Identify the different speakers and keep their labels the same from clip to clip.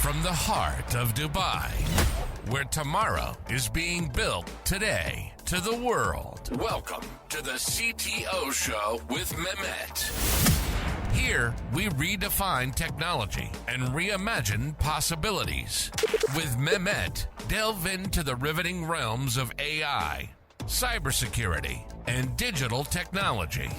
Speaker 1: from the heart of Dubai, where tomorrow is being built today, to the world. Welcome to the CTO Show with Mehmet. Here, we redefine technology and reimagine possibilities. With Mehmet, delve into the riveting realms of AI, cybersecurity, and digital technology.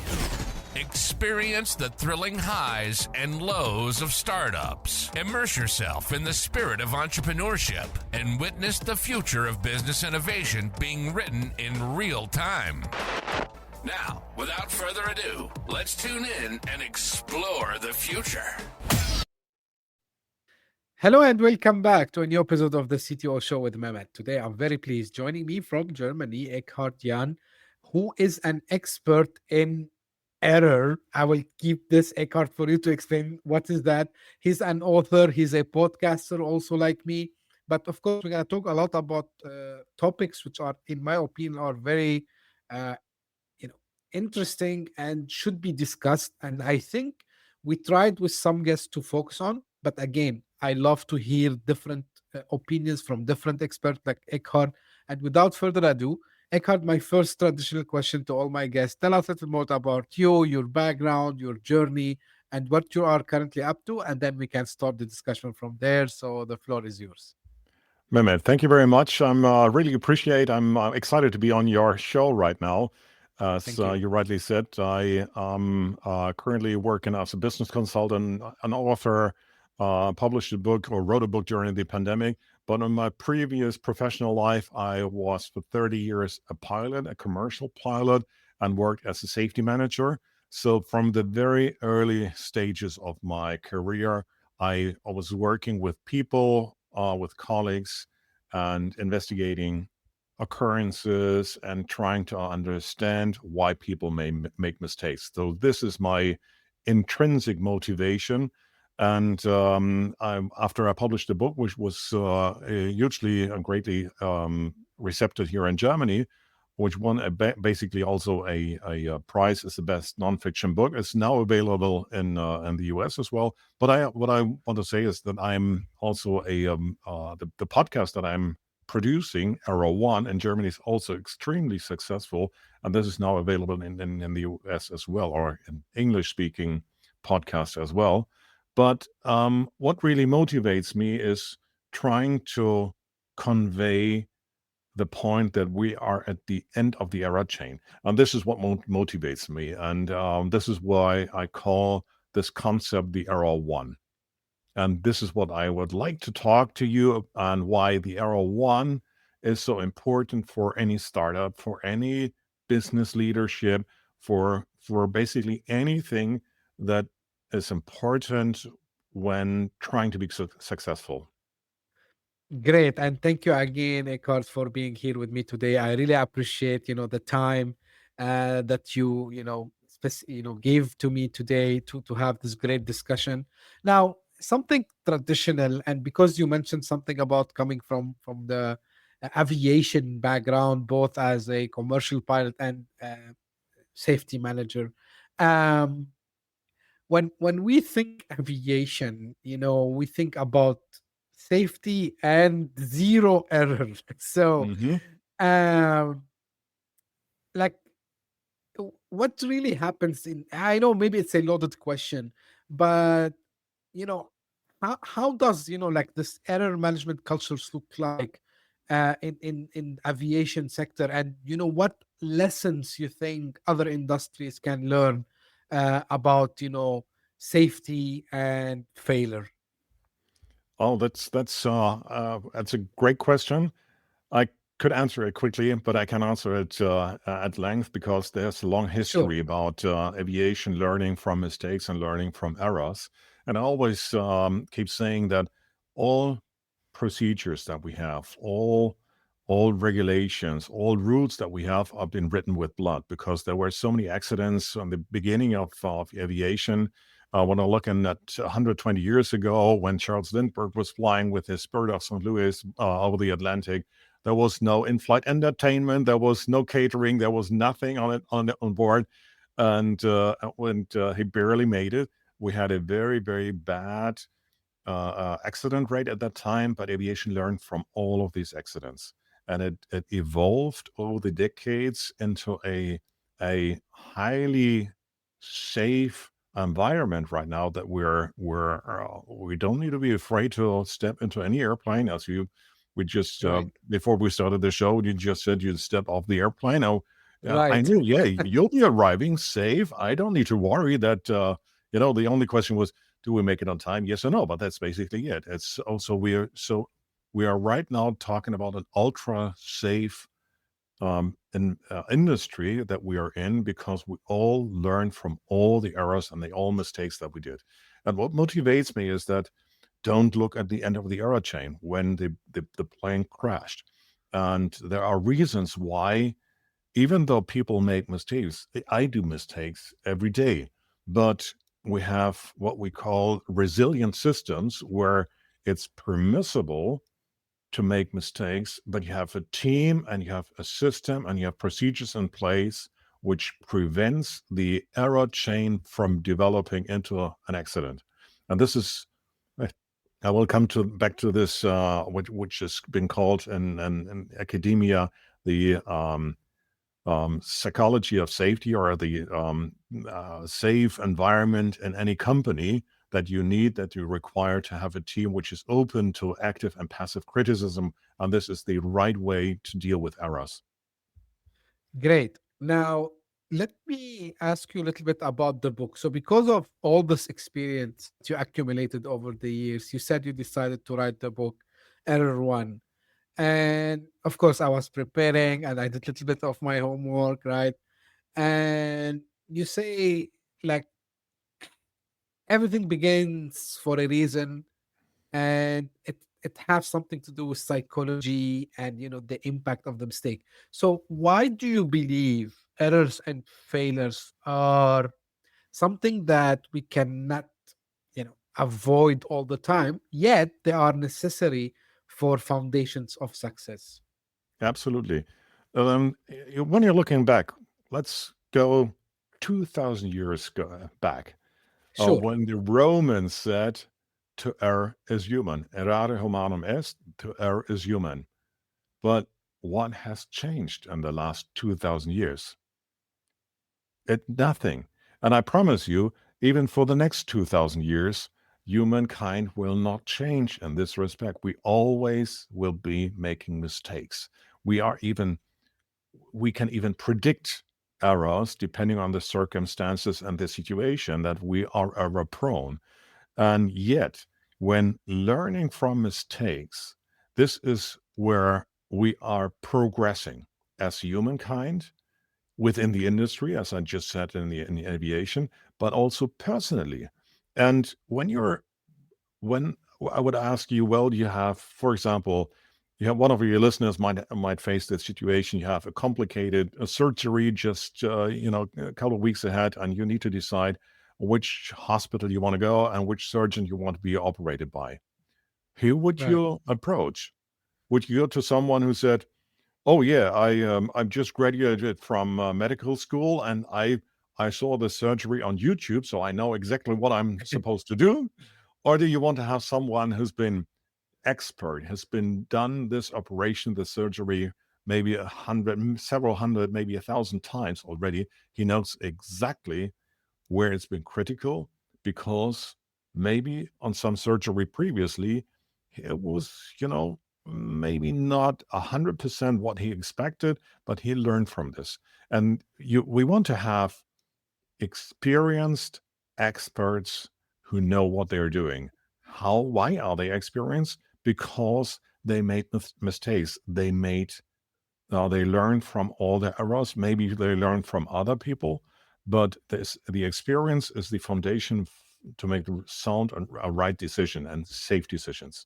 Speaker 1: Experience the thrilling highs and lows of startups. Immerse yourself in the spirit of entrepreneurship and witness the future of business innovation being written in real time. Now, without further ado, let's tune in and explore the future.
Speaker 2: Hello and welcome back to a new episode of the CTO Show with Mehmet. Today, I'm very pleased. Joining me from Germany, Eckhard Jann, who is an expert in error. I will keep this, Eckhard, for you to explain what is that. He's an author. He's a podcaster also like me. But of course, we're going to talk a lot about topics which are, in my opinion, are very interesting and should be discussed. And I think we tried with some guests to focus on. But again, I love to hear different opinions from different experts like Eckhard. And without further ado, Eckhard, my first traditional question to all my guests, tell us a little more about you, your background, your journey, and what you are currently up to. And then we can start the discussion from there. So the floor is yours.
Speaker 3: Mehmet, thank you very much. I'm excited to be on your show right now. As you rightly said, I currently working as a business consultant, an author, published a book or wrote a book during the pandemic. But in my previous professional life, I was for 30 years a pilot, a commercial pilot, and worked as a safety manager. So from the very early stages of my career, I was working with people, with colleagues, and investigating occurrences and trying to understand why people may make mistakes. So this is my intrinsic motivation. And after I published the book, which was hugely and greatly receptive here in Germany, which won basically also a prize as the best nonfiction book, it's now available in the US as well. But what I want to say is that I'm also the podcast that I'm producing, Arrow One, in Germany is also extremely successful, and this is now available in the US as well, or in English-speaking podcasts as well. But what really motivates me is trying to convey the point that we are at the end of the error chain. And this is what motivates me. And this is why I call this concept the Error One. And this is what I would like to talk to you and why the Error One is so important for any startup, for any business leadership, for basically anything that is important when trying to be successful.
Speaker 2: Great. And thank you again, Eckhard, for being here with me today. I really appreciate, the time that you gave to me today to have this great discussion. Now, something traditional, and because you mentioned something about coming from the aviation background, both as a commercial pilot and safety manager, when we think aviation, we think about safety and zero error. So, like, what really happens I know maybe it's a loaded question, but how does like this error management cultures look like in aviation sector, and what lessons you think other industries can learn about safety and failure?
Speaker 3: Oh, that's a great question. I could answer it quickly, but I can answer it at length because there's a long history about aviation learning from mistakes and learning from errors. And I always keep saying that all procedures that we have, all regulations, all rules that we have been written with blood, because there were so many accidents on the beginning of aviation. When I'm looking at 120 years ago, when Charles Lindbergh was flying with his Spirit of St. Louis over the Atlantic, there was no in-flight entertainment, there was no catering, there was nothing on board, and when he barely made it, we had a very, very bad accident rate at that time, but aviation learned from all of these accidents, and it evolved over the decades into a highly safe environment right now that we don't need to be afraid to step into any airplane. As we just
Speaker 2: Right.
Speaker 3: before we started the show, you just said you'd step off the airplane. Oh, I
Speaker 2: Right.
Speaker 3: knew, yeah, you'll be arriving safe. I don't need to worry that. The only question was, do we make it on time? Yes or no? But that's basically it. It's also we are right now talking about an ultra safe industry that we are in, because we all learn from all the errors and the all mistakes that we did. And what motivates me is that don't look at the end of the error chain when the plane crashed. And there are reasons why, even though people make mistakes, I do mistakes every day, but we have what we call resilient systems where it's permissible to make mistakes, but you have a team and you have a system and you have procedures in place which prevents the error chain from developing into an accident. And this is, I will come back to this, which has been called in academia the psychology of safety, or the safe environment in any company that you require to have a team which is open to active and passive criticism. And this is the right way to deal with errors.
Speaker 2: Great. Now, let me ask you a little bit about the book. So, because of all this experience you accumulated over the years, you said you decided to write the book, Error One. And of course, I was preparing and I did a little bit of my homework, right? And you say, like, everything begins for a reason, and it has something to do with psychology and the impact of the mistake. So why do you believe errors and failures are something that we cannot avoid all the time, yet they are necessary for foundations of success?
Speaker 3: Absolutely. When you're looking back, let's go 2,000 years back.
Speaker 2: Sure.
Speaker 3: When the Romans said, to err is human, errare humanum est, to err is human. But what has changed in the last 2,000 years? Nothing. And I promise you, even for the next 2,000 years, humankind will not change in this respect. We always will be making mistakes. We can even predict errors depending on the circumstances and the situation, that we are error prone. And yet, when learning from mistakes, this is where we are progressing as humankind, within the industry, as I just said, in the aviation, but also personally. And when I would ask you, well, you have, for example, you have one of your listeners might face this situation. You have a complicated surgery just a couple of weeks ahead, and you need to decide which hospital you want to go and which surgeon you want to be operated by. Who would
Speaker 2: Right.
Speaker 3: you approach? Would you go to someone who said, "Oh yeah, I've just graduated from medical school, and I saw the surgery on YouTube, so I know exactly what I'm supposed to do"? Or do you want to have someone who's been expert, has been done this operation, the surgery, maybe 100, several hundred, maybe 1,000 times already? He knows exactly where it's been critical, because maybe on some surgery previously, it was, maybe not 100% what he expected, but he learned from this. And we want to have experienced experts who know what they're doing. Why are they experienced? Because they made mistakes. They learned from all the errors. Maybe they learned from other people, but the experience is the foundation to make the sound and a right decision and safe decisions.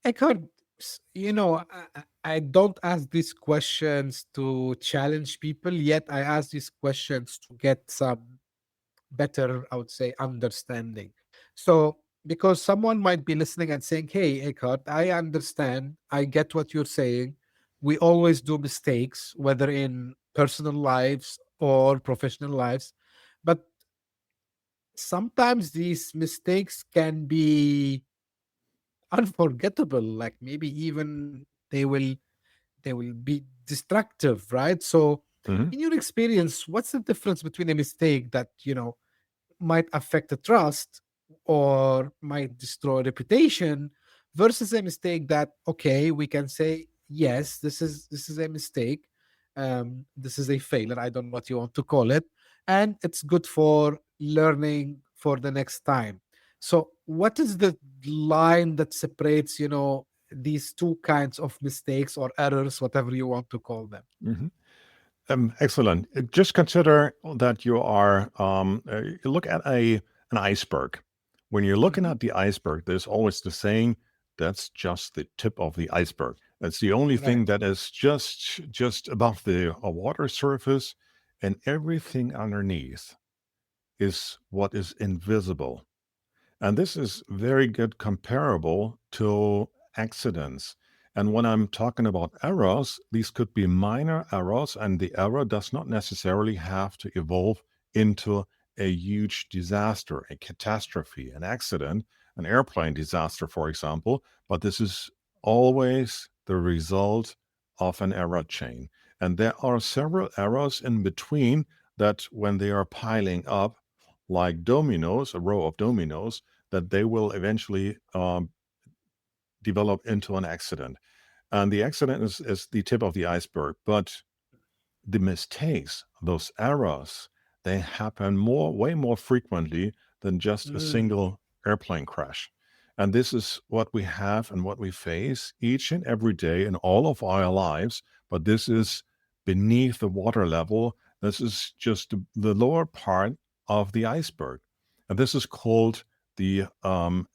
Speaker 2: Eckhard, I don't ask these questions to challenge people, yet I ask these questions to get some better, I would say, understanding. So, because someone might be listening and saying, "Hey, Eckhart, I understand. I get what you're saying. We always do mistakes, whether in personal lives or professional lives. But sometimes these mistakes can be unforgettable, like maybe even they will be destructive, right? So
Speaker 3: Mhm.
Speaker 2: in your experience, what's the difference between a mistake that might affect the trust or might destroy reputation versus a mistake that, okay, we can say yes, this is a mistake, this is a failure, I don't know what you want to call it, and it's good for learning for the next time. So what is the line that separates these two kinds of mistakes or errors, whatever you want to call them?
Speaker 3: Mhm. Excellent. Just consider that you look at an iceberg. When you're looking
Speaker 2: Mhm.
Speaker 3: at the iceberg, there's always the saying, that's just the tip of the iceberg. That's the only
Speaker 2: Right.
Speaker 3: thing that is just above the water surface, and everything underneath is what is invisible. And this is very good comparable to accidents. And when I'm talking about errors, these could be minor errors, and the error does not necessarily have to evolve into a huge disaster, a catastrophe, an accident, an airplane disaster, for example. But this is always the result of an error chain. And there are several errors in between that, when they are piling up like dominoes, a row of dominoes, that they will eventually develop into an accident. And the accident is the tip of the iceberg. But the mistakes, those errors, they happen way more frequently than just a
Speaker 2: Mm.
Speaker 3: single airplane crash. And this is what we have and what we face each and every day in all of our lives. But this is beneath the water level. This is just the lower part of the iceberg. And this is called the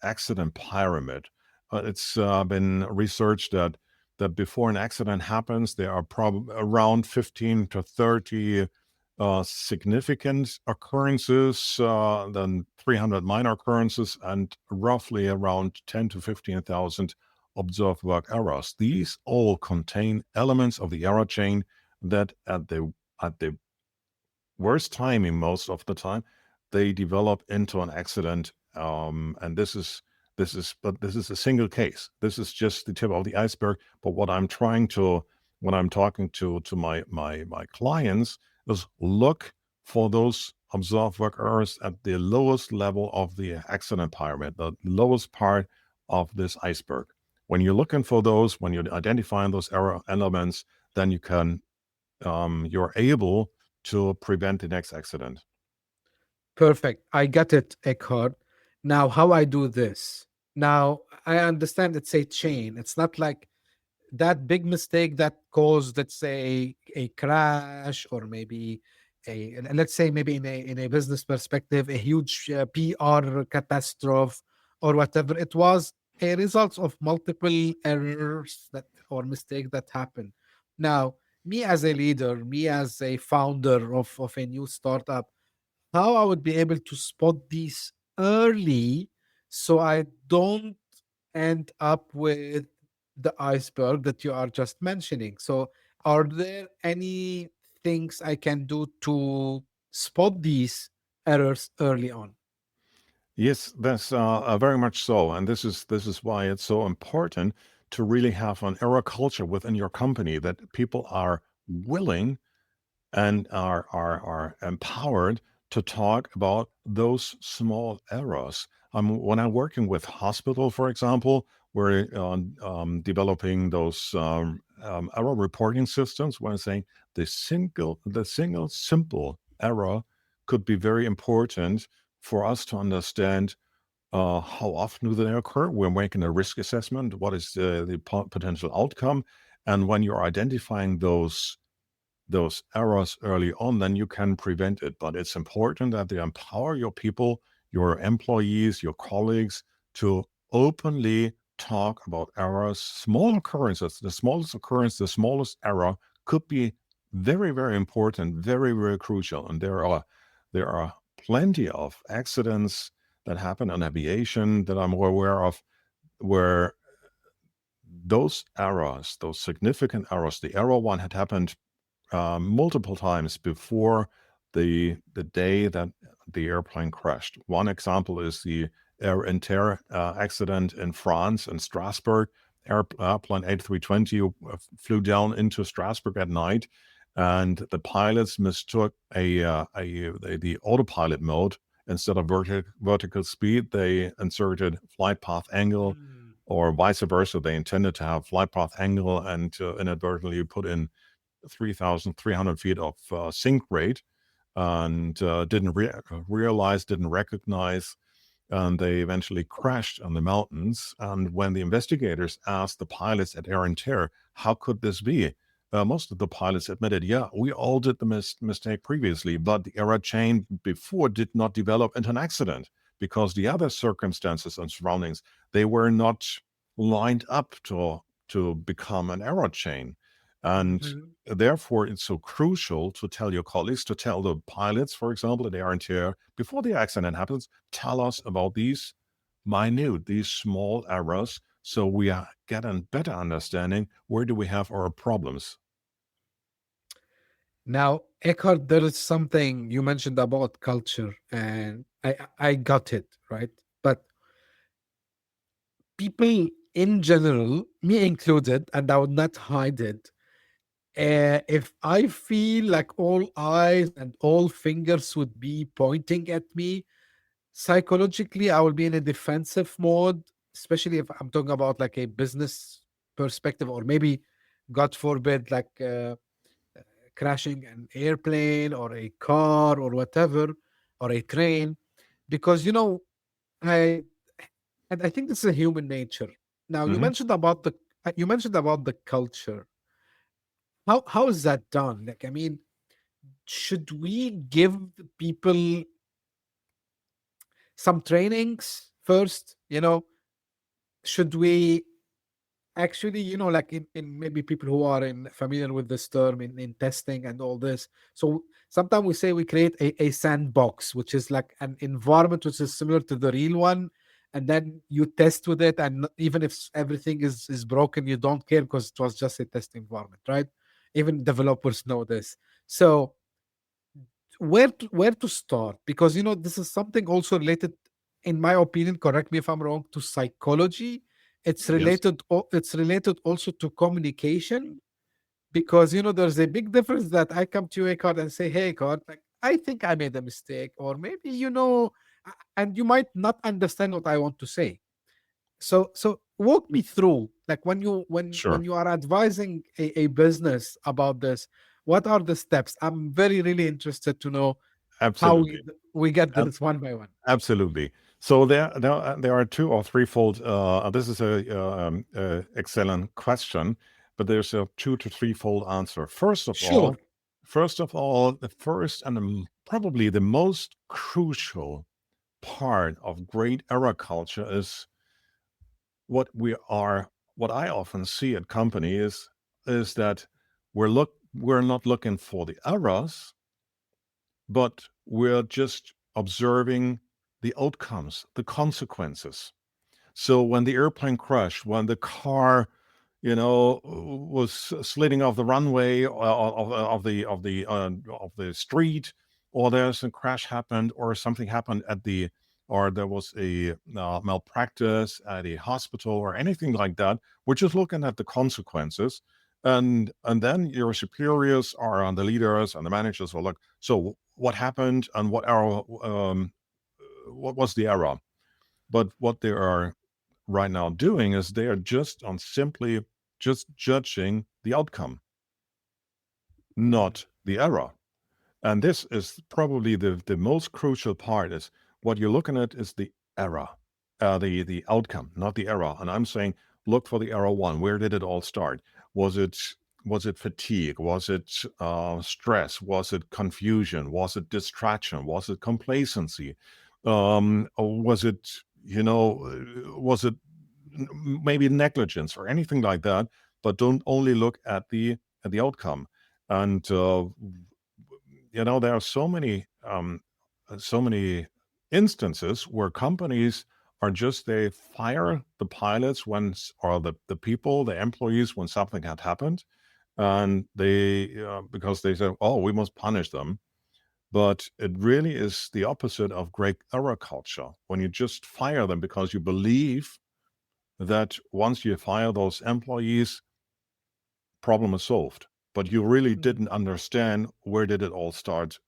Speaker 3: accident pyramid. It's been researched that before an accident happens, there are probably around 15 to 30 significant occurrences, then 300 minor occurrences, and roughly around 10 to 15,000 observed work errors. These all contain elements of the error chain that at the worst timing, most of the time, they develop into an accident. And this is a single case. This is just the tip of the iceberg. But when I'm talking to my clients, is look for those observed work errors at the lowest level of the accident pyramid, the lowest part of this iceberg. When you're looking for those, when you're identifying those error elements, then you're able to prevent the next accident.
Speaker 2: Perfect. I get it, Eckhart. Now, how I do this? Now, I understand it's a chain. It's not like that big mistake that caused, let's say, a crash, or maybe let's say, maybe in a business perspective, a huge PR catastrophe or whatever. It was a result of multiple errors that or mistakes that happen. Now, me as a leader, me as a founder of a new startup, how I would be able to spot these early so I don't end up with the iceberg that you are just mentioning. So, are there any things I can do to spot these errors early on?
Speaker 3: Yes, that's very much so, and this is why it's so important to really have an error culture within your company, that people are willing and are empowered to talk about those small errors. When I'm working with hospital, for example, we're developing those error reporting systems. When I'm saying the single simple error could be very important for us to understand how often do they occur. We're making a risk assessment. What is the potential outcome? And when you're identifying those errors early on, then you can prevent it. But it's important that you empower your people, your employees, your colleagues to openly talk about errors, small occurrences. The smallest occurrence, the smallest error could be very, very important, very, very crucial. And there are plenty of accidents that happen in aviation that I'm aware of, where those errors, those significant errors, the error one had happened multiple times before the day that the airplane crashed. One example is the Air Inter accident in France, in Strasbourg. Airplane A320 flew down into Strasbourg at night, and the pilots mistook the autopilot mode. Instead of vertical speed, they inserted flight path angle, or vice versa. They intended to have flight path angle and inadvertently put in 3,300 feet of sink rate, and didn't recognize, and they eventually crashed on the mountains. And when the investigators asked the pilots at Air Inter, how could this be? Most of the pilots admitted, yeah, we all did the mistake previously, but the error chain before did not develop into an accident because the other circumstances and surroundings, they were not lined up to become an error chain. And therefore, it's so crucial to tell your colleagues, to tell the pilots, for example, at Air Inter, before the accident happens, tell us about these small errors, so we get a better understanding where do we have our problems.
Speaker 2: Now, Eckhard, there is something you mentioned about culture, and I got it, right? But people in general, me included, and I would not hide it, if I feel like all eyes and all fingers would be pointing at me, psychologically, I will be in a defensive mode, especially if I'm talking about like a business perspective, or maybe, God forbid, like crashing an airplane or a car or whatever, or a train, because I and I think this is a human nature. Now,
Speaker 3: Mm-hmm.
Speaker 2: you mentioned about the culture. How is that done? Like, I mean, should we give people some trainings first? Should we actually, like in maybe people who are familiar with this term in testing and all this. So sometimes we say we create a sandbox, which is like an environment which is similar to the real one, and then you test with it, and even if everything is broken, you don't care because it was just a test environment, right? Even developers know this. So where to start? Because this is something also related, in my opinion, correct me if I'm wrong, to psychology. It's
Speaker 3: Yes.
Speaker 2: related also to communication, because there's a big difference that I come to you, Eckhart, and say, hey, Eckhart, like, I think I made a mistake, or maybe and you might not understand what I want to say. So walk me through, like, when
Speaker 3: Sure.
Speaker 2: you are advising a business about this, what are the steps? I'm very really interested to know how
Speaker 3: Absolutely.
Speaker 2: we get
Speaker 3: Ab-
Speaker 2: this one by one.
Speaker 3: Absolutely. So there are two or threefold. This is a excellent question, but there's a 2 to 3-fold answer. First of all,
Speaker 2: Sure.
Speaker 3: the first and probably the most crucial part of great error culture is what I often see at companies is that we're not looking for the errors, but we're just observing the outcomes, the consequences. So when the airplane crashed, when the car, was sliding off the runway of the street, or there's a crash happened, or something happened or there was a malpractice at a hospital, or anything like that, we're just looking at the consequences. And then your superiors are on the leaders and the managers will look. So what happened and what was the error? But what they are right now doing is they are simply just judging the outcome, not the error. And this is probably the most crucial part. Is what you're looking at is the error, the outcome, not the error. And I'm saying, look for the error one. Where did it all start? Was it fatigue? Was it stress? Was it confusion? Was it distraction? Was it complacency? Or was it was it maybe negligence or anything like that? But don't only look at the outcome. And there are so many instances where companies are they fire the pilots or the people, the employees, when something had happened, and they because they say, oh, we must punish them. But it really is the opposite of great error culture, when you just fire them because you believe that once you fire those employees, problem is solved. But you really didn't understand, where did it all start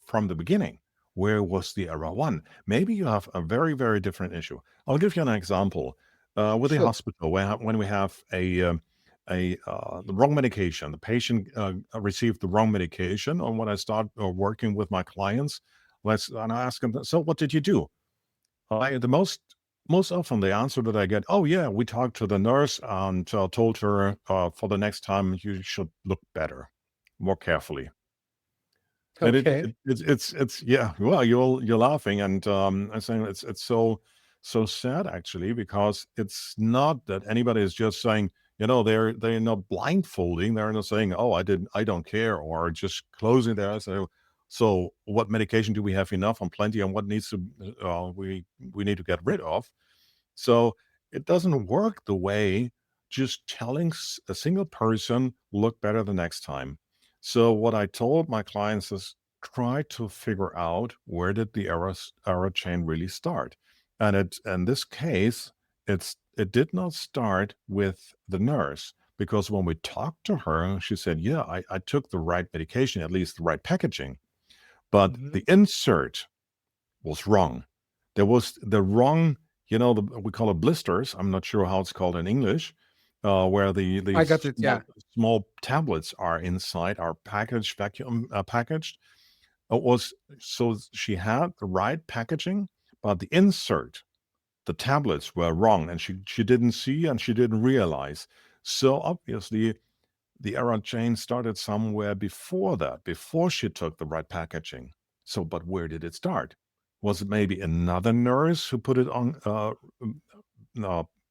Speaker 3: from the beginning? Where was the error one? Maybe you have a very, very different issue. I'll give you an example. With the
Speaker 2: Sure.
Speaker 3: hospital, when we have the wrong medication, the patient received the wrong medication, and when I start working with my clients, and I ask them, so what did you do? The most often the answer that I get, oh yeah, we talked to the nurse and told her, for the next time you should look better, more carefully. And
Speaker 2: Okay.
Speaker 3: it's yeah, well, you're laughing, and I'm saying it's so sad, actually, because it's not that anybody is just saying, they're not blindfolding. They're not saying, oh, I don't care, or just closing their eyes. So what medication do we have enough and plenty, and what needs to we need to get rid of? So it doesn't work the way just telling a single person, look better the next time. So what I told my clients is, try to figure out, where did the error chain really start. And in this case, it did not start with the nurse, because when we talked to her, she said, yeah, I took the right medication, at least the right packaging, but
Speaker 2: Mhm.
Speaker 3: the insert was wrong. There was the wrong, we call it blisters. I'm not sure how it's called in English, where
Speaker 2: I
Speaker 3: the
Speaker 2: got it. Yeah.
Speaker 3: small tablets are inside, are packaged, vacuum packaged. It was, so she had the right packaging, but the insert, the tablets were wrong, and she didn't see, and she didn't realize. So obviously, the error chain started somewhere before that, before she took the right packaging. So, but where did it start? Was it maybe another nurse who put it on,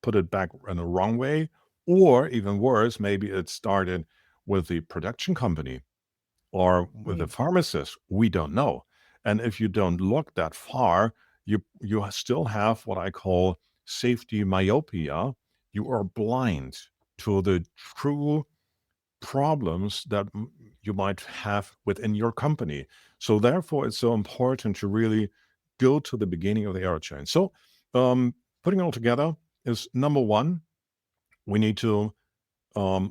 Speaker 3: put it back in the wrong way? Or even worse, maybe it started with the production company or with the
Speaker 2: Mm.
Speaker 3: pharmacist. We don't know. And if you don't look that far, you still have what I call safety myopia. You are blind to the true problems that you might have within your company. So therefore, it's so important to really go to the beginning of the error chain. So putting it all together is, number one, we need to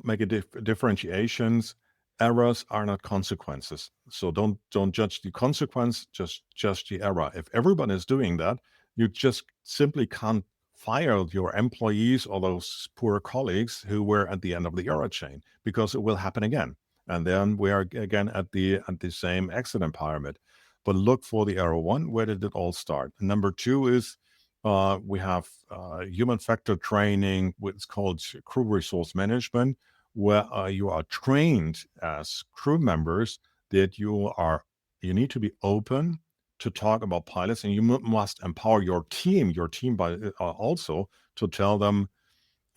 Speaker 3: make a differentiations. Errors are not consequences. So don't judge the consequence, just judge the error. If everyone is doing that, you just simply can't fire your employees or those poor colleagues who were at the end of the error chain, because it will happen again. And then we are again at the same accident pyramid. But look for the error one. Where did it all start? And number two is, we have human factor training, what's called crew resource management, where you are trained as crew members that you need to be open to talk about pilots, and you must empower your team by also to tell them,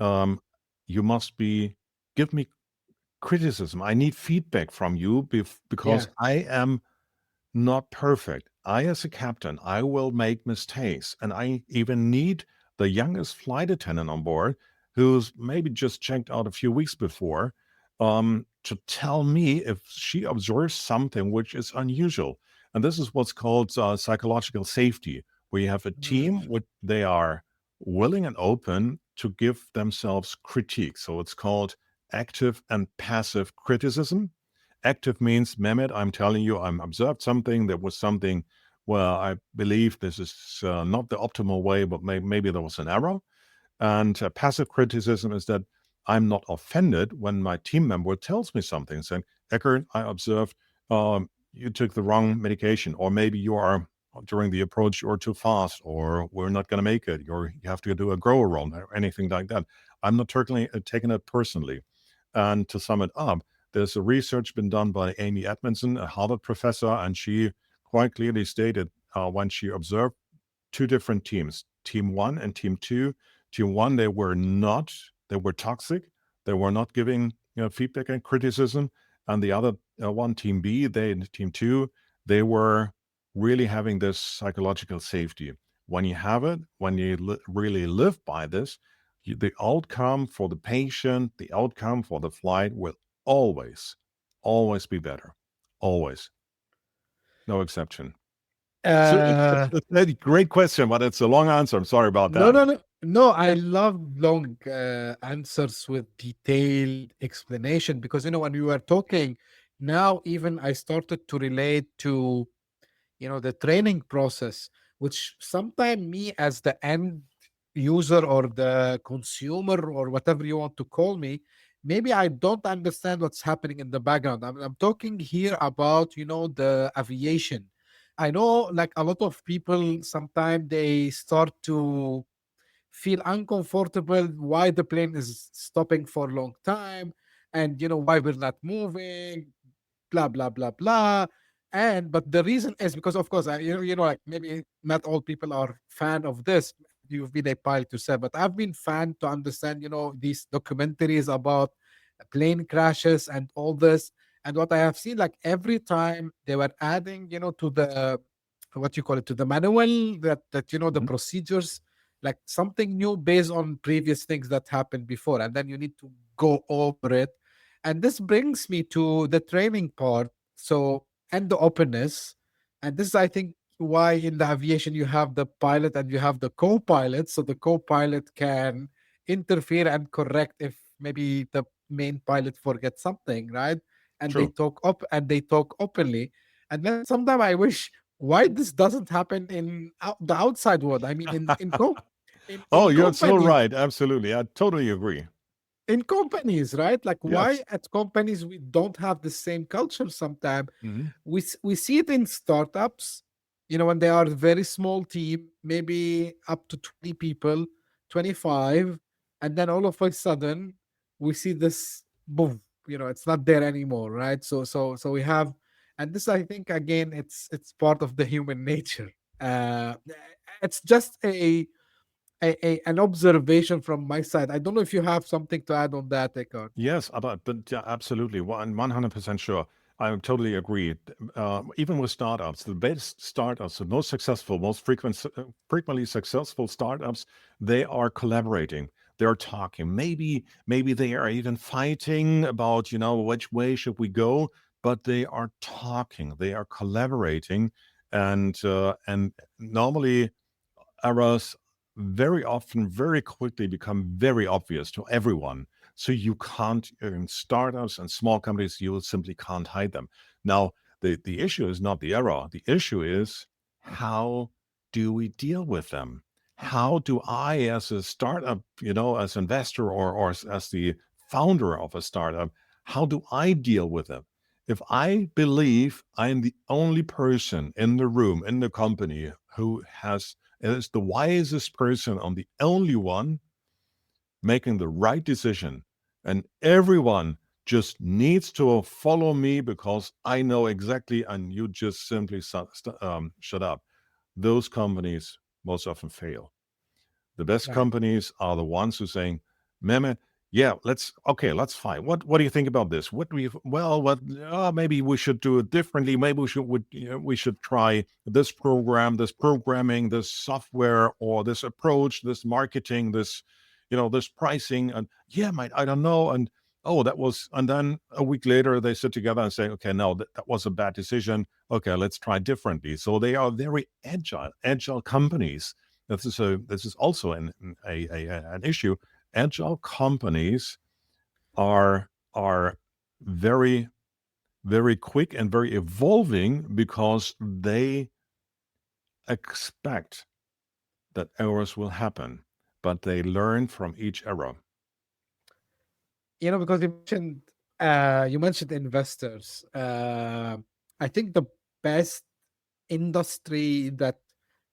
Speaker 3: um, you must give me criticism. I need feedback from you, because
Speaker 2: Yeah.
Speaker 3: I am not perfect. I, as a captain, I will make mistakes. And I even need the youngest flight attendant on board, who's maybe just checked out a few weeks before, to tell me if she observes something which is unusual. And this is what's called psychological safety, where you have a
Speaker 2: Mm.
Speaker 3: team, they are willing and open to give themselves critique. So it's called active and passive criticism. Active means, Mehmet, I'm telling you, I'm observed something. There was something where I believe this is not the optimal way, but maybe there was an error. And passive criticism is that I'm not offended when my team member tells me something, saying, Eckhard, I observed you took the wrong medication, or maybe you are, during the approach, you're too fast, or we're not going to make it, you have to do a grower run, or anything like that. I'm not taking it personally. And to sum it up, there's a research been done by Amy Edmondson, a Harvard professor, and she quite clearly stated, when she observed two different teams, team one and team two. Team one, they were toxic. They were not giving feedback and criticism. And the other one, team B, team two, they were really having this psychological safety. When you have it, when you really live by this, the outcome for the patient, the outcome for the flight will always, always be better. Always. No exception. So
Speaker 2: Uh,
Speaker 3: it's a great question, but it's a long answer. I'm sorry about that.
Speaker 2: no. I love long answers with detailed explanation because when we were talking, now even I started to relate to the training process, which sometimes me as the end user or the consumer or whatever you want to call me, maybe I don't understand what's happening in the background. I'm talking here about the aviation. I know like a lot of people sometimes they start to feel uncomfortable why the plane is stopping for a long time, and why we're not moving, blah blah blah blah. And but the reason is because of course like maybe not all people are fan of this. You've been a pilot to say, but I've been fan to understand these documentaries about plane crashes and all this. And what I have seen, like every time they were adding to the what you call it, to the manual, that the
Speaker 3: Mhm.
Speaker 2: procedures, like something new based on previous things that happened before, and then you need to go over it. And this brings me to the training part. So, and the openness. And this is, I think, why in the aviation you have the pilot and you have the co-pilot. So the co-pilot can interfere and correct if maybe the main pilot forgets something, right? And they
Speaker 3: True.
Speaker 2: talk openly. And then sometimes I wish why this doesn't happen in the outside world. I mean,
Speaker 3: Oh,
Speaker 2: in
Speaker 3: you're so
Speaker 2: companies,
Speaker 3: right. Absolutely. I totally agree.
Speaker 2: right? Like why
Speaker 3: Yes.
Speaker 2: at companies we don't have the same culture sometimes.
Speaker 3: Mhm.
Speaker 2: We see it in startups, when they are a very small team, maybe up to 20 people, 25, and then all of a sudden we see this boom, it's not there anymore, right? So we have, and this I think again it's part of the human nature. It's just an observation from my side. I don't know if you have something to add on that, Eckhart.
Speaker 3: Yes, but yeah, absolutely. 100% sure. I totally agree. Even with startups, the best startups, the most successful, frequently successful startups, they are collaborating. They're talking. Maybe they are even fighting about, which way should we go, but they are talking. They are collaborating, and normally errors very often very quickly become very obvious to everyone. So you can't, in startups and small companies, you simply can't hide them. Now, the issue is not the error. The issue is how do we deal with them? How do I, as a startup, as investor or as the founder of a startup, how do I deal with them? If I believe I'm the only person in the room, in the company, who is the wisest person, I'm the only one making the right decision, and everyone just needs to follow me because I know exactly, and you just simply shut up. Those companies most often fail. The best
Speaker 2: Right.
Speaker 3: companies are the ones who saying, Mehmet, yeah, let's fight. What do you think about this? Maybe we should do it differently. Maybe we should try this program, this programming, this software, or this approach, this marketing, this pricing. And yeah, mate, I don't know. And oh, and then a week later they sit together and say, okay, no, that was a bad decision. Okay, let's try differently. So they are very agile companies. This is also an issue. Agile companies are very, very quick and very evolving because they expect that errors will happen, but they learn from each error.
Speaker 2: Because you mentioned investors. I think the best industry that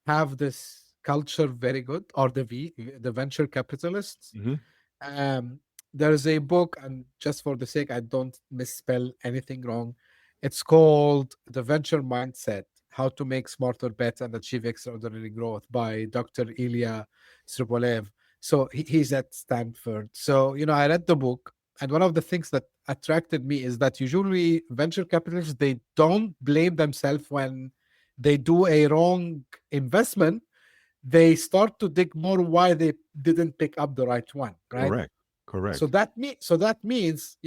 Speaker 2: have this culture very good are the venture capitalists.
Speaker 3: Mhm.
Speaker 2: Um, there's a book, and just for the sake I don't misspell anything wrong, it's called The Venture Mindset: How to Make Smarter Bets and Achieve Extraordinary Growth by Dr. Ilya Sribolev. So he's at Stanford. So, I read the book, and one of the things that attracted me is that usually venture capitalists, they don't blame themselves when they do a wrong investment. They start to dig more why they didn't pick up the right one, right?
Speaker 3: Correct.
Speaker 2: So
Speaker 3: Correct.
Speaker 2: that means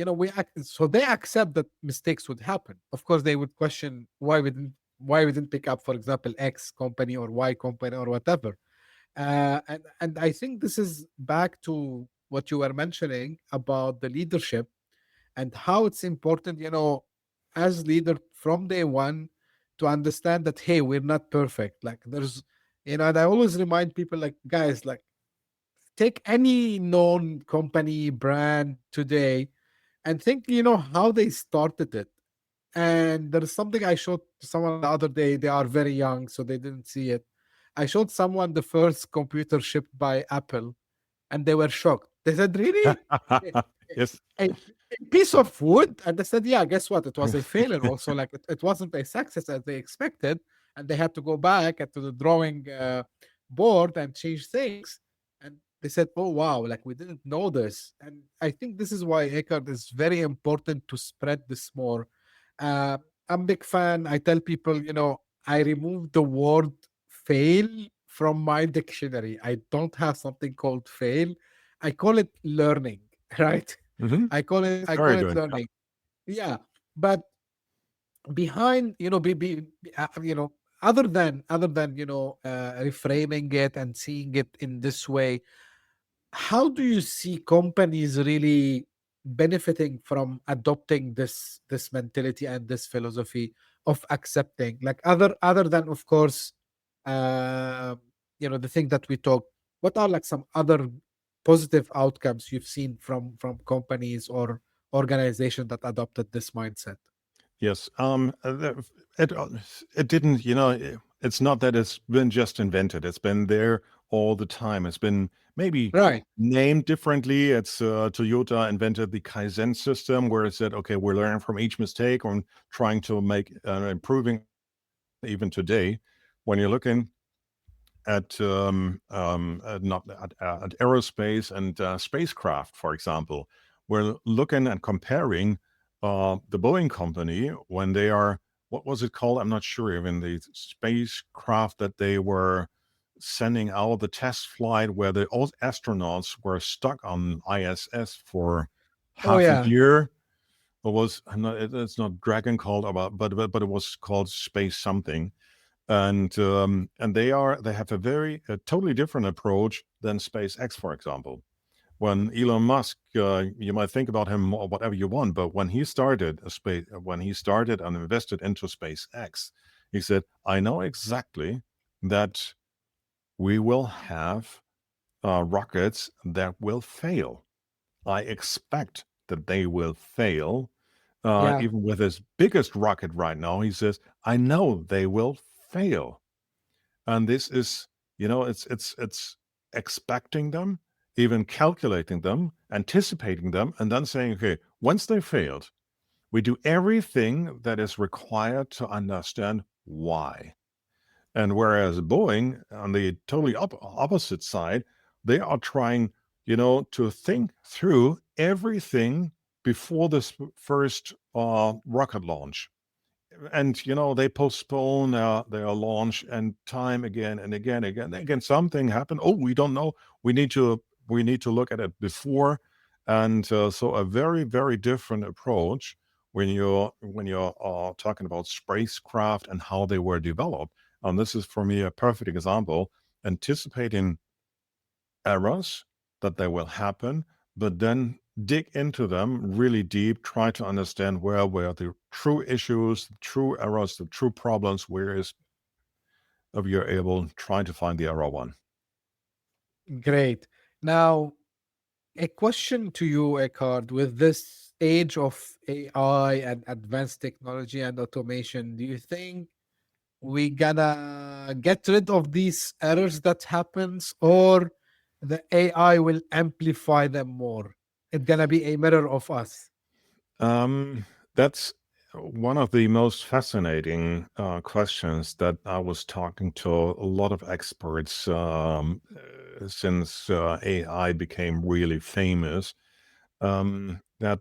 Speaker 2: so they accept that mistakes would happen. Of course, they would question why we didn't why we didn't pick up, for example, X company or Y company or whatever. And I think this is back to what you were mentioning about the leadership and how it's important, as leader from day one to understand that, hey, we're not perfect. Like there's, and I always remind people, like, guys, like, take any known company brand today and think, how they started it. And there is something I showed someone the other day. They are very young, so they didn't see it. I showed someone the first computer shipped by Apple, and they were shocked. They said, "Really?
Speaker 3: Yes.
Speaker 2: A, a piece of wood?" And I said, "Yeah, guess what? It was a failure also. Like it wasn't a success as they expected, and they had to go back to the drawing board and change things." And they said, "Oh wow, like we didn't know this." And I think this is why Eckhart is very important to spread this more. Uh, I'm a big fan. I tell people, I removed the word fail from my dictionary. I don't have something called fail. I call it learning, right?
Speaker 3: Hmm.
Speaker 2: I call
Speaker 3: Very
Speaker 2: it
Speaker 3: good.
Speaker 2: learning. Yeah. But behind, other than reframing it and seeing it in this way, how do you see companies really benefiting from adopting this mentality and this philosophy of accepting, like, other than, of course, uh the thing that we talk, what are like some other positive outcomes you've seen from companies or organizations that adopted this mindset?
Speaker 3: Yes. It it didn't. It's not that it's been just invented. It's been there all the time. It's been maybe
Speaker 2: Right.
Speaker 3: named differently. It's Toyota invented the Kaizen system, where it said, "Okay, we're learning from each mistake and trying to make improving." Even today, when you're looking not at aerospace and spacecraft, for example. We're looking and comparing the Boeing company when they are, what was it called? I'm not sure. Even the spacecraft that they were sending out, the test flight where the old astronauts were stuck on ISS for
Speaker 2: Oh
Speaker 3: half a
Speaker 2: yeah.
Speaker 3: year. It was, it's not Dragon called about, but it was called Space something. And they have a totally different approach than SpaceX, for example. When Elon Musk, you might think about him or whatever you want, but when he started and invested into SpaceX, he said, "I know exactly that we will have rockets that will fail. I expect that they will fail."
Speaker 2: Yeah.
Speaker 3: Even with his biggest rocket right now, he says, "I know they will fail." And this is, it's expecting them, even calculating them, anticipating them, and then saying, okay, once they failed, we do everything that is required to understand why. And whereas Boeing, on the totally opposite side, they are trying, to think through everything before this first rocket launch. And they postpone their launch and time again and again, again. Something happened. Oh, we don't know. We need to look at it before, and so a very, very different approach when you're talking about spacecraft and how they were developed. And this is for me a perfect example, anticipating errors that they will happen, but then dig into them really deep, try to understand where were the true issues, the true errors, the true problems, where is if you're able trying to find the error one.
Speaker 2: Great. Now, a question to you, Eckhard. With this age of AI and advanced technology and automation, do you think we gonna get rid of these errors that happens, or the AI will amplify them more? It's gonna be a mirror of us.
Speaker 3: Um, that's one of the most fascinating questions that I was talking to a lot of experts since AI became really famous. That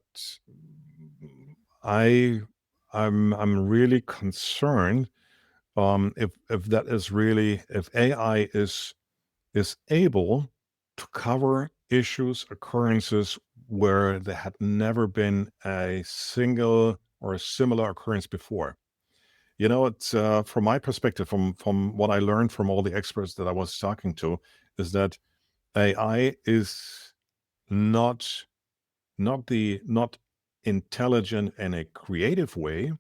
Speaker 3: I I'm really concerned if that is really, if AI is able to cover issues, occurrences where there had never been a single or a similar occurrence before. It's from my perspective, from what I learned from all the experts that I was talking to, is that AI is not not intelligent in a creative way,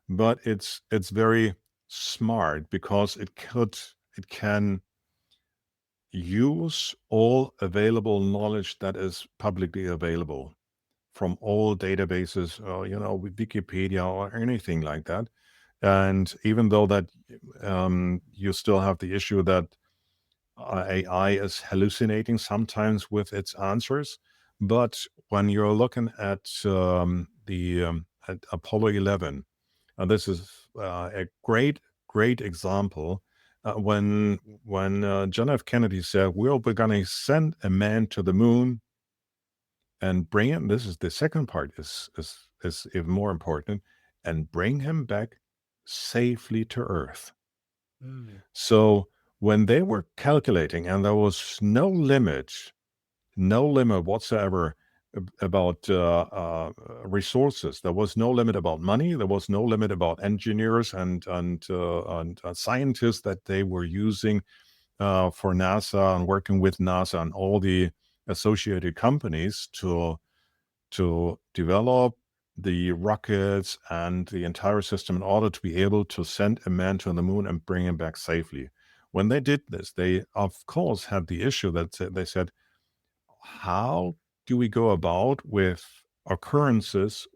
Speaker 3: but it's very smart because it can use all available knowledge that is publicly available from all databases, with Wikipedia or anything like that. And even though that you still have the issue that AI is hallucinating sometimes with its answers, but when you're looking at at Apollo 11, this is a great example. When John F. Kennedy said, we're going to send a man to the moon and bring him, this is the second part is even more important, and bring him back safely to Earth. So when they were calculating, and there was no limit whatsoever about resources. There was no limit about money. There was no limit about engineers and scientists that they were using for NASA and working with NASA and all the associated companies to develop the rockets and the entire system in order to be able to send a man to the moon and bring him back safely. When they did this, they of course had the issue that they said, how do we go about with occurrences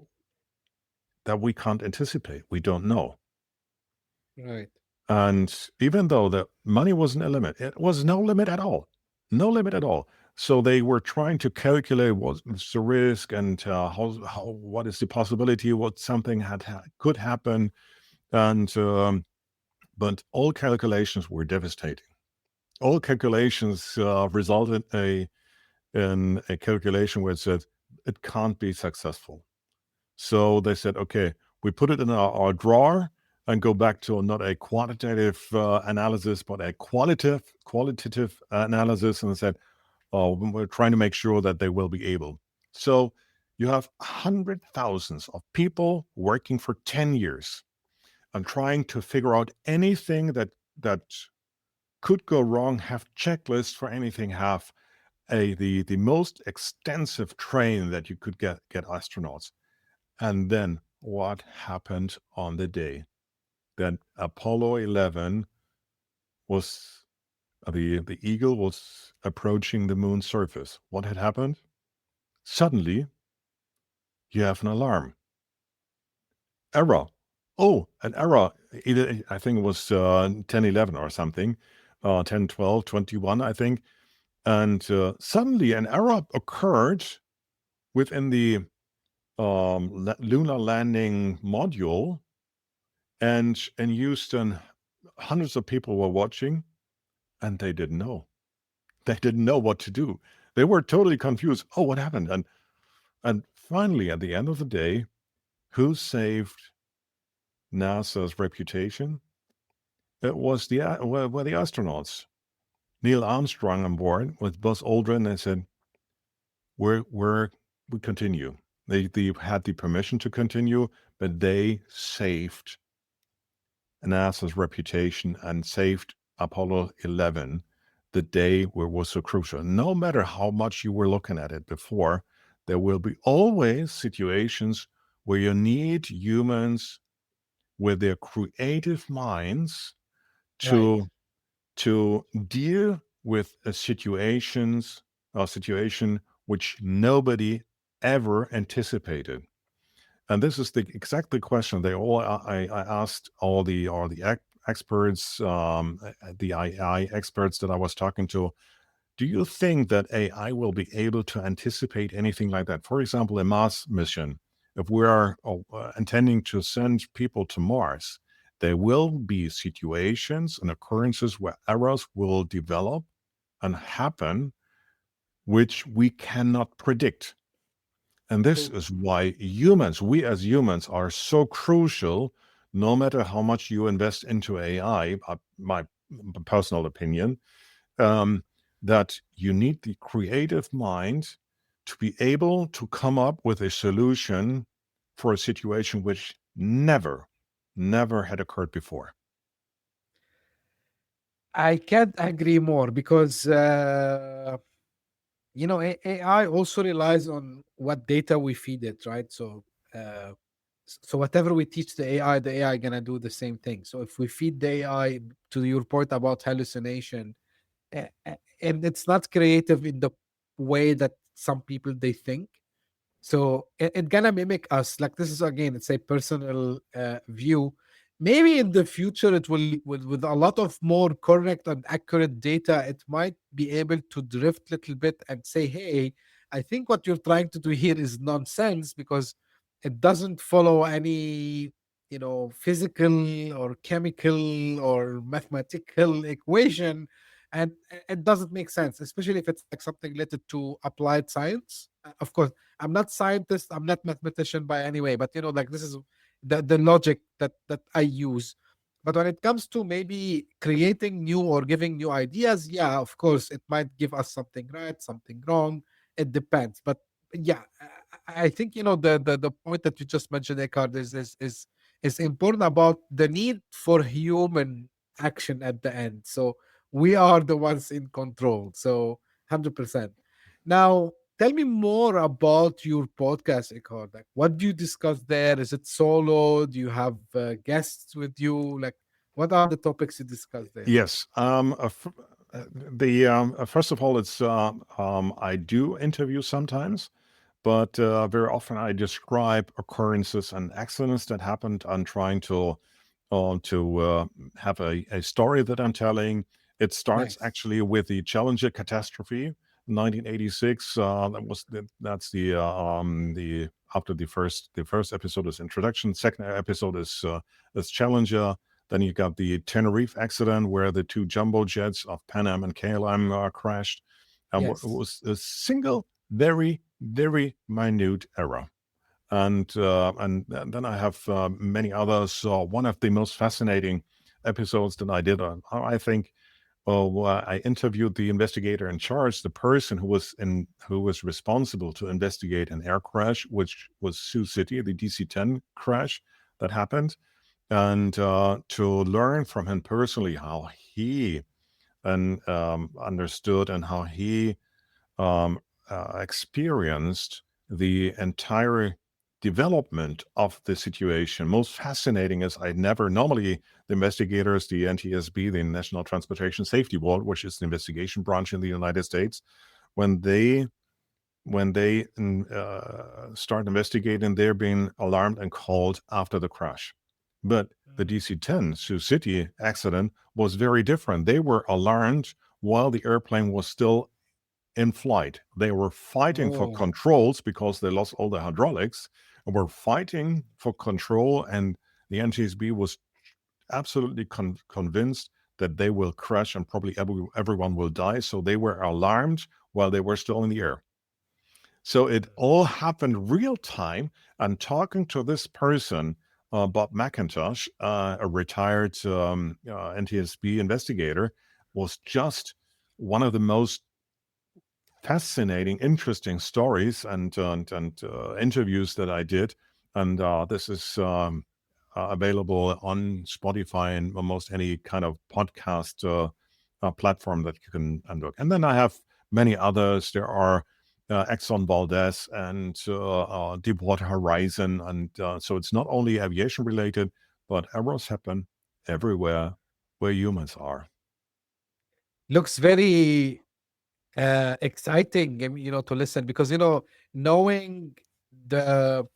Speaker 3: that we can't anticipate? We don't know.
Speaker 2: Right.
Speaker 3: And even though the money wasn't a limit, it was no limit at all. No limit at all. So they were trying to calculate what's the risk and what is the possibility, what something could happen. And but all calculations were devastating. All calculations resulted in a calculation where it said it can't be successful. So they said, okay, we put it in our drawer and go back to not a quantitative analysis, but a qualitative analysis, and said, oh, we're trying to make sure that they will be able. So you have 100,000s of people working for 10 years and trying to figure out anything that could go wrong, have checklists for anything, have the most extensive train that you could get astronauts. And then what happened on the day that Apollo 11 was, the Eagle was approaching the moon's surface? What had happened? Suddenly, you have an alarm. Error. Oh, an error. Either, I think it was 1011 or something, 10, 12, 21, I think. And suddenly an error occurred within the lunar landing module. And in Houston, hundreds of people were watching, and they didn't know. They didn't know what to do. They were totally confused. Oh, what happened? And finally, at the end of the day, who saved NASA's reputation? It was were the astronauts. Neil Armstrong on board with Buzz Aldrin. They said, we continue. They had the permission to continue, but they saved NASA's reputation and saved Apollo 11, the day where it was so crucial. No matter how much you were looking at it before, there will be always situations where you need humans with their creative minds to deal with a situation which nobody ever anticipated. And this is exactly the question I asked all the experts, the AI experts that I was talking to. Do you think that AI will be able to anticipate anything like that? For example, a Mars mission. If we are intending to send people to Mars, there will be situations and occurrences where errors will develop and happen, which we cannot predict. And this is why we as humans are so crucial, no matter how much you invest into AI, my personal opinion, that you need the creative mind to be able to come up with a solution for a situation which never never had occurred before.
Speaker 2: I can't agree more because AI also relies on what data we feed it, right? So whatever we teach the AI gonna do the same thing. So if we feed the AI, to your point about hallucination, and it's not creative in the way that some people they think, so it gonna mimic us. Like, this is, again, it's a personal view. Maybe in the future it will, with a lot of more correct and accurate data, it might be able to drift a little bit and say, hey, I think what you're trying to do here is nonsense, because it doesn't follow any physical or chemical or mathematical equation, and it doesn't make sense, especially if it's like something related to applied science. Of course, I'm not scientist, I'm not mathematician by any way, but like, this is the logic that I use. But when it comes to maybe creating new or giving new ideas, yeah, of course, it might give us something right, something wrong. It depends. But yeah, I think the point that you just mentioned, Eckhard, is important about the need for human action at the end. So we are the ones in control. So 100%. Now, tell me more about your podcast, Eckhard. Like, what do you discuss there? Is it solo? Do you have guests with you? Like, what are the topics you discuss there?
Speaker 3: Yes. First of all, it's I do interview sometimes, but very often I describe occurrences and accidents that happened. I'm trying to have a story that I'm telling. It starts
Speaker 2: Nice.
Speaker 3: actually with the Challenger catastrophe, 1986. That's the after the first episode is introduction. Second episode is Challenger. Then you got the Tenerife accident where the two jumbo jets of Pan Am and KLM crashed. And it
Speaker 2: Yes.
Speaker 3: was a single, very, very minute error. And then I have many others. One of the most fascinating episodes that I did, I think, I interviewed the investigator in charge, the person who was responsible to investigate an air crash, which was Sioux City, the DC-10 crash that happened, and to learn from him personally how he understood and how he um, experienced the entire development of the situation. Most fascinating is I never normally the investigators, the NTSB, the National Transportation Safety Board, which is the investigation branch in the United States, when they start investigating, they're being alarmed and called after the crash. But the DC-10 Sioux City accident was very different. They were alarmed while the airplane was still in flight. They were fighting for
Speaker 2: Oh,
Speaker 3: controls because they lost all the hydraulics and were fighting for control. And the NTSB was absolutely convinced that they will crash and probably everyone will die. So they were alarmed while they were still in the air. So it all happened real time. And talking to this person, Bob McIntosh, a retired NTSB investigator, was just one of the most fascinating, interesting stories and interviews that I did. And this is available on Spotify and almost any kind of podcast platform that you can look. And then I have many others. There are Exxon Valdez and Deepwater Horizon. And so it's not only aviation related, but errors happen everywhere where humans are.
Speaker 2: looks very exciting, to listen, because knowing the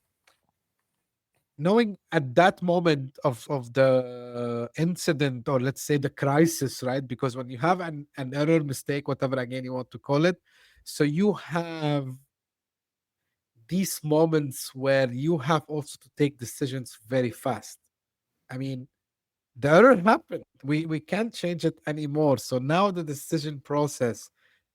Speaker 2: knowing at that moment of the incident, or let's say the crisis, right? Because when you have an error, mistake, whatever again you want to call it, so you have these moments where you have also to take decisions very fast. I mean, the error happened. We can't change it anymore. So now the decision process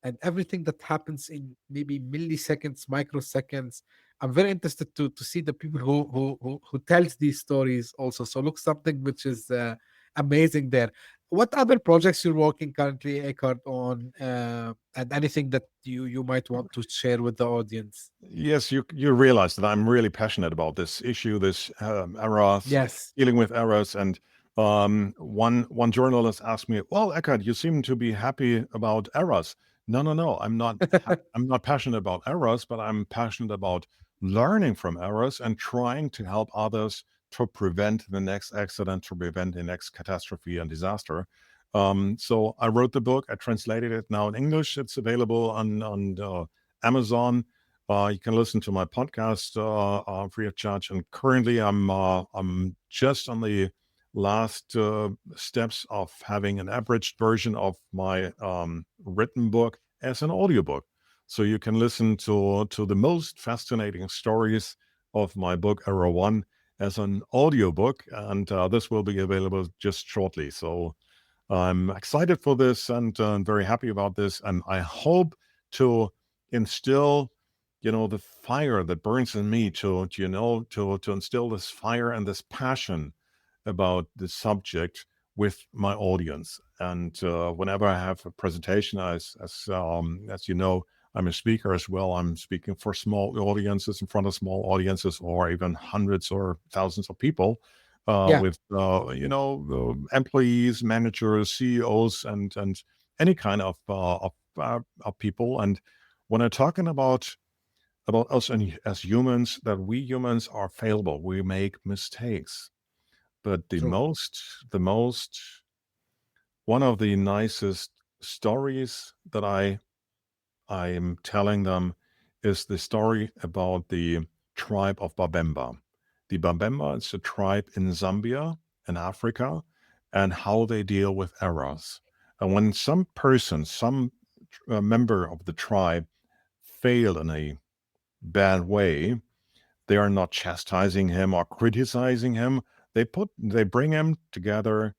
Speaker 2: and everything that happens in maybe milliseconds, microseconds. I'm very interested to see the people who tells these stories also. So look, something which is amazing there. what other projects you're working currently, Eckhart, on, and anything that you might want to share with the audience?
Speaker 3: Yes, you realize that I'm really passionate about this issue, this errors,
Speaker 2: Yes.
Speaker 3: dealing with errors. And one journalist asked me, "Well, Eckhart, you seem to be happy about errors." No, no, no. I'm not. I'm not passionate about errors, but I'm passionate about learning from errors and trying to help others to prevent the next accident, to prevent the next catastrophe and disaster. So I wrote the book. I translated it now in English. It's available on Amazon. You can listen to my podcast free of charge. And currently, I'm just on the last steps of having an abridged version of my written book as an audiobook. So you can listen to the most fascinating stories of my book, Error One, as an audiobook. And this will be available just shortly. So I'm excited for this and very happy about this. And I hope to instill, the fire that burns in me to instill this fire and this passion about the subject with my audience. And whenever I have a presentation, as you know, I'm a speaker as well. I'm speaking for small audiences, in front of small audiences, or even hundreds or thousands of people,
Speaker 2: Yeah.
Speaker 3: with employees, managers, CEOs, and any kind of people. And when I'm talking about us and as humans, that we humans are fallible, we make mistakes. But the
Speaker 2: True.
Speaker 3: most one of the nicest stories that I'm telling them is the story about the tribe of Babemba. The Babemba is a tribe in Zambia in Africa, and how they deal with errors. And when some member of the tribe fail in a bad way, they are not chastising him or criticizing him. They bring him together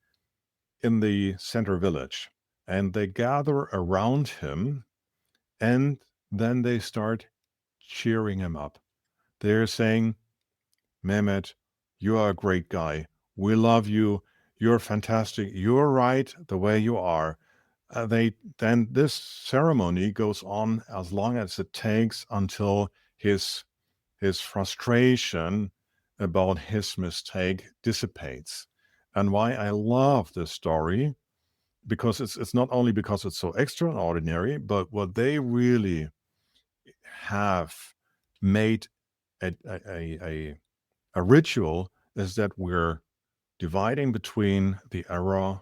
Speaker 3: in the center village, and they gather around him, and then they start cheering him up. They're saying, "Mehmet, you are a great guy. We love you. You're fantastic. You're right the way you are." Then this ceremony goes on as long as it takes until his frustration about his mistake dissipates. And why I love this story, because it's not only because it's so extraordinary, but what they really have made a ritual is that we're dividing between the error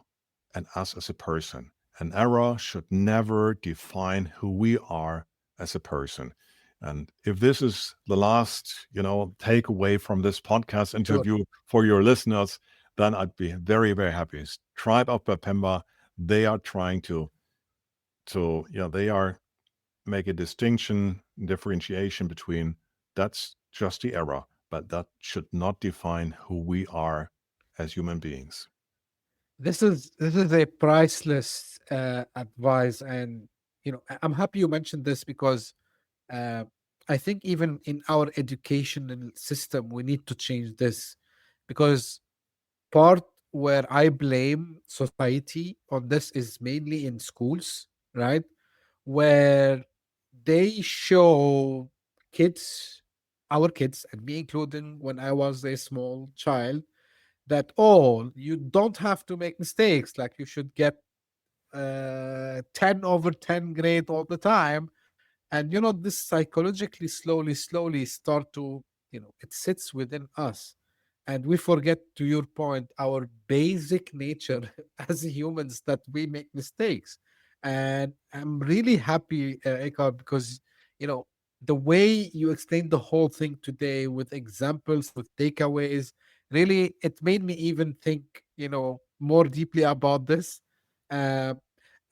Speaker 3: and us as a person. An error should never define who we are as a person. And if this is the last, takeaway from this podcast
Speaker 2: Sure.
Speaker 3: interview for your listeners, then I'd be very, very happy. Tribe of Bapemba, they are trying to they are make a differentiation between that's just the error, but that should not define who we are as human beings.
Speaker 2: This is a priceless advice, and I'm happy you mentioned this because uh, I think even in our educational system we need to change this, because part where I blame society on this is mainly in schools, right? Where they show kids, our kids, and me including when I was a small child, that you don't have to make mistakes. Like you should get 10 over 10 grade all the time. And this psychologically slowly start to, it sits within us, and we forget, to your point, our basic nature as humans, that we make mistakes. And I'm really happy, Eckhart, because the way you explained the whole thing today with examples, with takeaways, really it made me even think more deeply about this. uh,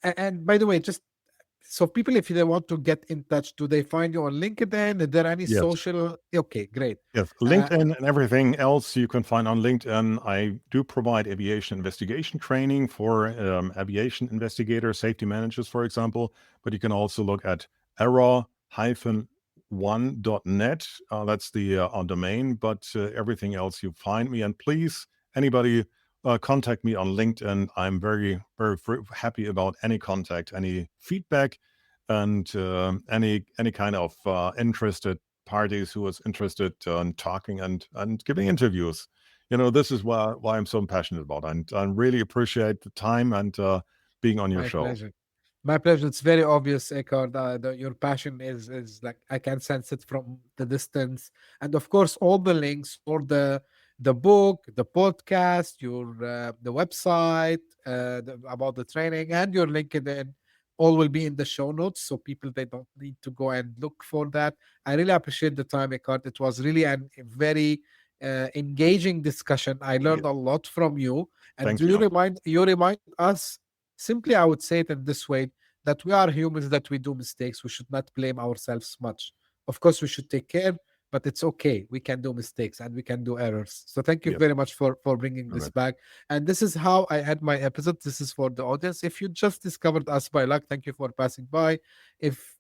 Speaker 2: and by the way, just so people, if they want to get in touch, do they find you on LinkedIn? Is there any
Speaker 3: Yes.
Speaker 2: social? Okay, great.
Speaker 3: Yes,
Speaker 2: Uh,
Speaker 3: LinkedIn and everything else you can find on LinkedIn. I do provide aviation investigation training for aviation investigators, safety managers, for example. But you can also look at error-one.net. That's the domain. But everything else you find me. And please, anybody contact me on LinkedIn. I'm very, very happy about any contact, any feedback, and any kind of interested parties who is interested in talking and giving interviews. This is why I'm so passionate about, and I really appreciate the time and being on your
Speaker 2: My
Speaker 3: show.
Speaker 2: pleasure. My pleasure. It's very obvious, Eckhard. Your passion is like I can sense it from the distance, and of course, all the links for the book, the podcast, your the website about the training, and your LinkedIn, all will be in the show notes, so people they don't need to go and look for that. I really appreciate the time, Eckhard. It was really a very engaging discussion. I learned
Speaker 3: Yeah.
Speaker 2: a lot from you. And
Speaker 3: Thank
Speaker 2: do
Speaker 3: you.
Speaker 2: you remind us? Simply, I would say it in this way that we are humans, that we do mistakes. We should not blame ourselves much. Of course, we should take care, but it's okay. We can do mistakes and we can do errors. So thank you
Speaker 3: Yes.
Speaker 2: very much for bringing this
Speaker 3: Right.
Speaker 2: back. And this is how I end my episode. This is for the audience. If you just discovered us by luck, thank you for passing by. If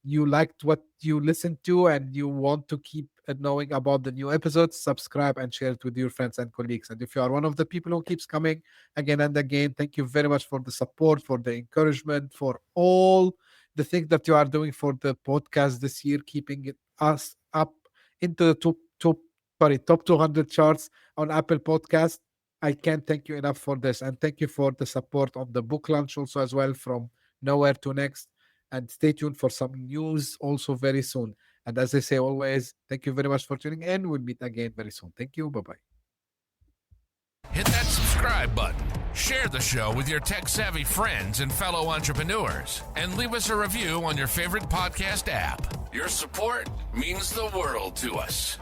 Speaker 2: you liked what you listened to and you want to keep knowing about the new episodes, subscribe and share it with your friends and colleagues. And if you are one of the people who keeps coming again and again, thank you very much for the support, for the encouragement, for all the things that you are doing for the podcast this year, keeping us up into the top 200 charts on Apple Podcast. I can't thank you enough for this, and thank you for the support on the book launch also as well, from nowhere to next. And stay tuned for some news also very soon. And as I say always, thank you very much for tuning in. We'll meet again very soon. Thank you. Bye-bye.
Speaker 1: Hit that subscribe button, share the show with your tech-savvy friends and fellow entrepreneurs, and leave us a review on your favorite podcast app. Your support means the world to us.